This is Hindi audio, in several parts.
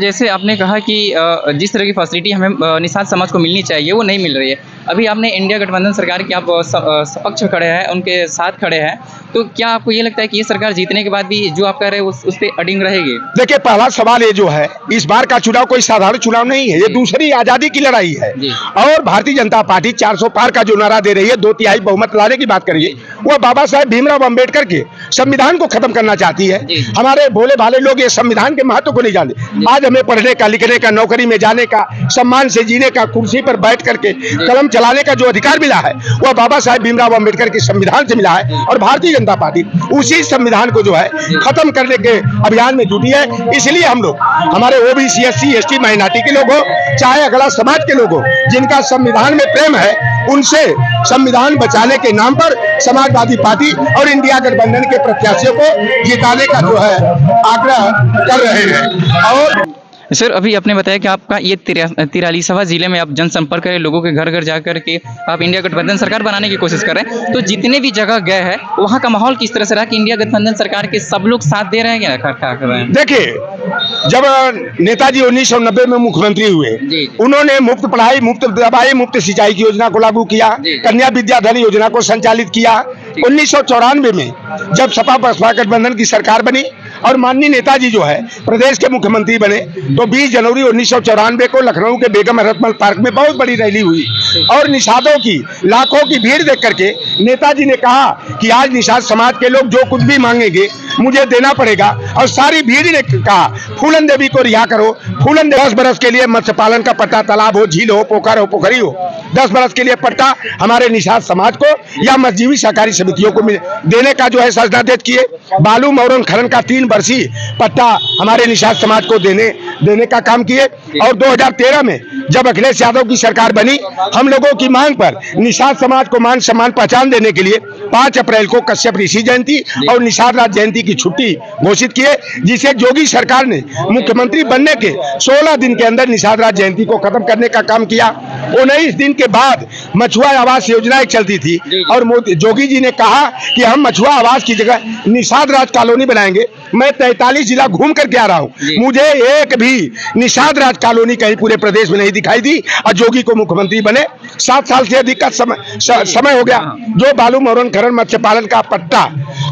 जैसे आपने कहा कि जिस तरह की फैसिलिटी हमें निषाद समाज को मिलनी चाहिए वो नहीं मिल रही है। अभी आपने इंडिया गठबंधन सरकार के आप सपक्ष खड़े हैं, उनके साथ खड़े हैं, तो क्या आपको ये लगता है कि ये सरकार जीतने के बाद भी जो आप कह रहे हैं उस पे अडिग रहेगी? देखिए, पहला सवाल ये जो है, इस बार का चुनाव कोई साधारण चुनाव नहीं है, ये दूसरी आजादी की लड़ाई है। और भारतीय जनता पार्टी 400 पार का जो नारा दे रही है, 2/3 बहुमत लाने की बात करिए, वह बाबा साहेब भीमराव अंबेडकर के संविधान को खत्म करना चाहती है। हमारे भोले भाले लोग ये संविधान के महत्व को नहीं जानते। आज हमें पढ़ने का, लिखने का, नौकरी में जाने का, सम्मान से जीने का, कुर्सी पर बैठ करके कलम चलाने का जो अधिकार मिला है, वह बाबा साहेब भीमराव अंबेडकर के संविधान से मिला है। और भारतीय जनता पार्टी उसी संविधान को जो है खत्म करने के अभियान में जुटी है। इसलिए हम लोग, हमारे ओबीसी, एससी, एसटी, माइनॉरिटी के लोग हो, चाहे अगला समाज के लोग हो, जिनका संविधान में प्रेम है, उनसे संविधान बचाने के नाम पर समाजवादी पार्टी और इंडिया गठबंधन के प्रत्याशियों को जिताने का जो है आग्रह कर रहे हैं। और सर, अभी आपने बताया कि आपका ये 43वां जिले में आप जनसंपर्क करें, लोगों के घर घर जा कर के आप इंडिया गठबंधन सरकार बनाने की कोशिश कर रहे हैं, तो जितने भी जगह गए हैं वहाँ का माहौल किस तरह से रहा कि इंडिया गठबंधन सरकार के सब लोग साथ दे रहे हैं, क्या कर रहे हैं? देखिए, जब नेताजी 1990 में मुख्यमंत्री हुए, उन्होंने मुफ्त पढ़ाई, मुफ्त दवाई, मुफ्त सिंचाई की योजना को लागू किया, कन्या विद्याधन योजना को संचालित किया। 1994 में जब सपा बसपा गठबंधन की सरकार बनी और माननीय नेताजी जो है प्रदेश के मुख्यमंत्री बने, तो 20 जनवरी 1994 को लखनऊ के बेगम हरतमल पार्क में बहुत बड़ी रैली हुई और निषादों की लाखों की भीड़ देख करके नेताजी ने कहा कि आज निषाद समाज के लोग जो कुछ भी मांगेंगे मुझे देना पड़ेगा। और सारी भीड़ ने कहा फूलन देवी को रिहा करो। फूलन देवी 10 बरस के लिए मत्स्य पालन का पट्टा, तालाब हो, झील हो, पोखर हो, पोखरी हो, 10 बरस के लिए पट्टा हमारे निषाद समाज को या मजदूरी सहकारी समितियों को देने का जो है सजदादेश किए। बालू मौरन खनन का 3 वर्षीय पट्टा हमारे निषाद समाज को देने का काम किए। और 2013 में जब अखिलेश यादव की सरकार बनी, हम लोगों की मांग पर निषाद समाज को मान सम्मान पहचान देने के लिए 5 अप्रैल को कश्यप ऋषि जयंती और निषाद राज जयंती की छुट्टी घोषित किए, जिसे योगी सरकार ने मुख्यमंत्री बनने के 16 दिन के अंदर निषाद राज जयंती को खत्म करने का काम किया। 19 दिन के बाद मछुआ आवास योजना एक चलती थी और योगी जी ने कहा कि हम मछुआ आवास की जगह निषाद राज कॉलोनी बनाएंगे। मैं 43 जिला घूम करके आ रहा हूँ, मुझे एक भी निषाद राज कॉलोनी कहीं पूरे प्रदेश में नहीं दिखाई दी। और योगी को मुख्यमंत्री बने 7 साल से अधिक का समय हो गया। जो बालू मौरन खनन मत्स्य पालन का पट्टा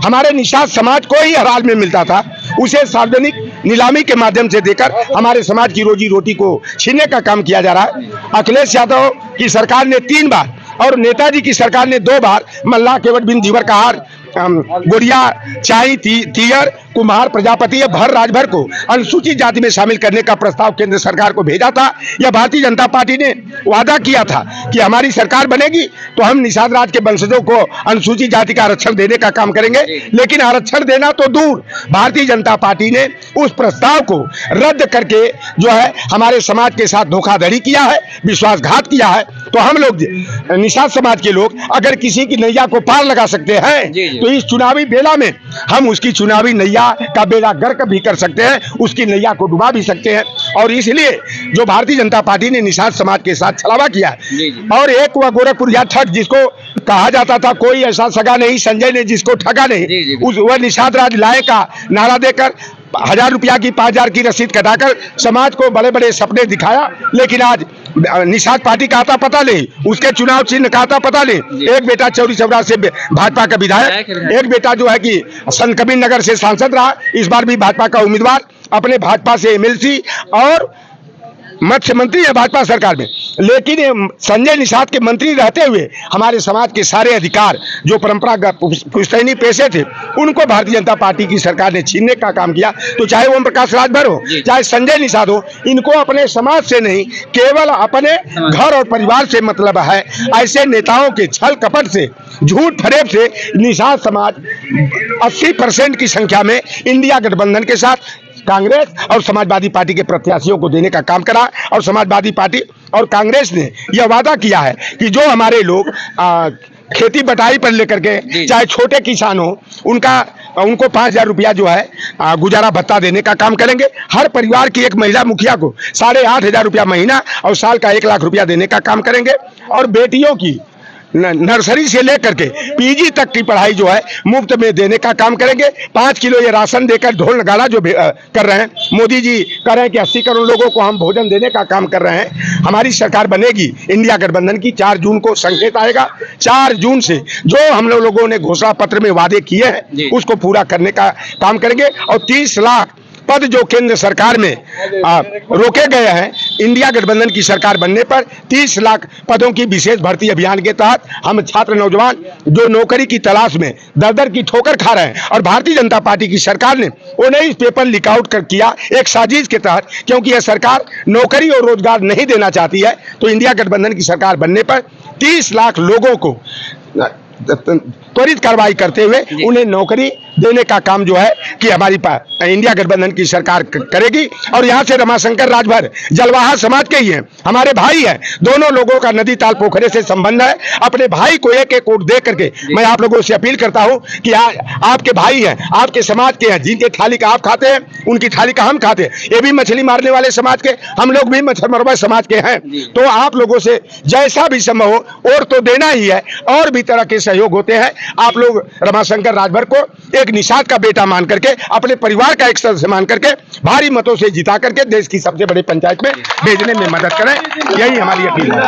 हमारे निषाद समाज को ही हर हाल में मिलता था, उसे सार्वजनिक नीलामी के माध्यम से देकर हमारे समाज की रोजी रोटी को छीनने का काम किया जा रहा है। अखिलेश यादव की सरकार ने 3 बार और नेताजी की सरकार ने 2 बार मल्लाह केवट बिन जीवर का हार, गोरिया, चाई, तीयर, कुम्हार, प्रजापति भर राजभर को अनुसूचित जाति में शामिल करने का प्रस्ताव केंद्र सरकार को भेजा था। यह भारतीय जनता पार्टी ने वादा किया था कि हमारी सरकार बनेगी तो हम निषाद राज के वंशजों को अनुसूचित जाति का आरक्षण देने का काम करेंगे। लेकिन आरक्षण देना तो दूर, भारतीय जनता पार्टी ने उस प्रस्ताव को रद्द करके जो है हमारे समाज के साथ धोखाधड़ी किया है, विश्वासघात किया है। तो हम लोग निषाद समाज के लोग अगर किसी की नैया को पार लगा सकते हैं तो इस चुनावी बेला में हम उसकी चुनावी नैया का बेड़ा गर्क भी कर सकते हैं, उसकी नैया को डुबा भी सकते हैं। और इसलिए जो भारतीय जनता पार्टी ने निषाद समाज के साथ छलावा किया है, और एक वह गोरखपुर या ठग जिसको कहा जाता था कोई ऐसा सगा नहीं, संजय ने जिसको ठगा नहीं, वह निषाद राज लाए का नारा देकर 1000 रुपया की 5000 की रसीद कटाकर समाज को बड़े बड़े सपने दिखाया। लेकिन आज निषाद पार्टी का आता पता नहीं, उसके चुनाव चिन्ह का आता पता नहीं। एक बेटा चौरी चौरा से भाजपा का विधायक, एक बेटा जो है कि संत कबीर नगर से सांसद रहा, इस बार भी भाजपा का उम्मीदवार, अपने भाजपा से एमएलसी और मत्स्य मंत्री है भाजपा सरकार में। लेकिन संजय निषाद के मंत्री रहते हुए हमारे समाज के सारे अधिकार जो परंपरागत पुश्तैनी पेशे थे उनको भारतीय जनता पार्टी की सरकार ने छीनने का काम किया। तो चाहे ओम प्रकाश राजभर हो, चाहे संजय निषाद हो, इनको अपने समाज से नहीं केवल अपने घर और परिवार से मतलब है। ऐसे नेताओं के छल कपट से, झूठ फरेब से निषाद समाज 80% की संख्या में इंडिया गठबंधन के साथ कांग्रेस और समाजवादी पार्टी के प्रत्याशियों को देने का काम करा। और समाजवादी पार्टी और कांग्रेस ने यह वादा किया है कि जो हमारे लोग खेती बटाई पर लेकर के, चाहे छोटे किसान हो, उनको 5000 रुपया जो है गुजारा भत्ता देने का काम करेंगे। हर परिवार की एक महिला मुखिया को 8500 रुपया महीना और साल का 1 लाख रुपया देने का काम करेंगे। और बेटियों की नर्सरी से लेकर के पीजी तक की पढ़ाई जो है मुफ्त में देने का काम करेंगे। 5 किलो ये राशन देकर ढोल नगाड़ा जो कर रहे हैं, मोदी जी कह रहे हैं कि 80 करोड़ लोगों को हम भोजन देने का काम कर रहे हैं। हमारी सरकार बनेगी, इंडिया गठबंधन की 4 जून को संकेत आएगा। 4 जून से जो हम लोगों ने घोषणा पत्र में वादे किए हैं उसको पूरा करने का काम करेंगे। और 30 लाख पद जो केंद्र सरकार में रोके गए हैं, इंडिया गठबंधन की सरकार बनने पर 30 लाख पदों की विशेष भर्ती अभियान के तहत हम छात्र नौजवान जो नौकरी की तलाश में दर-दर की ठोकर खा रहे हैं, और भारतीय जनता पार्टी की सरकार ने 19 पेपर लीक आउट किया एक साजिश के तहत, क्योंकि यह सरकार नौकरी और रोजगार नहीं देना चाहती है। तो इंडिया गठबंधन की सरकार बनने पर 30 लाख लोगों को त्वरित कार्रवाई करते हुए उन्हें नौकरी देने का काम जो है कि हमारी इंडिया गठबंधन की सरकार करेगी। और यहाँ से रमाशंकर राजभर जलवाहा समाज के ही हैं, हमारे भाई हैं। दोनों लोगों का नदी ताल पोखरे से संबंध है। अपने भाई को एक एक वोट दे करके मैं आप लोगों से अपील करता हूँ कि आपके भाई हैं, आपके समाज के हैं, जिनके थाली का आप खाते हैं उनकी थाली का हम खाते हैं। ये भी मछली मारने वाले समाज के, हम लोग भी मछुआरा समाज के हैं। तो आप लोगों से जैसा भी संभव हो और तो देना ही है, और भी तरह के सहयोग होते हैं। आप लोग रमाशंकर राजभर को एक निषाद का बेटा मान करके, अपने परिवार का एक सदस्य मान करके भारी मतों से जिता करके देश की सबसे बड़ी पंचायत में भेजने में मदद करें, यही हमारी अपील है।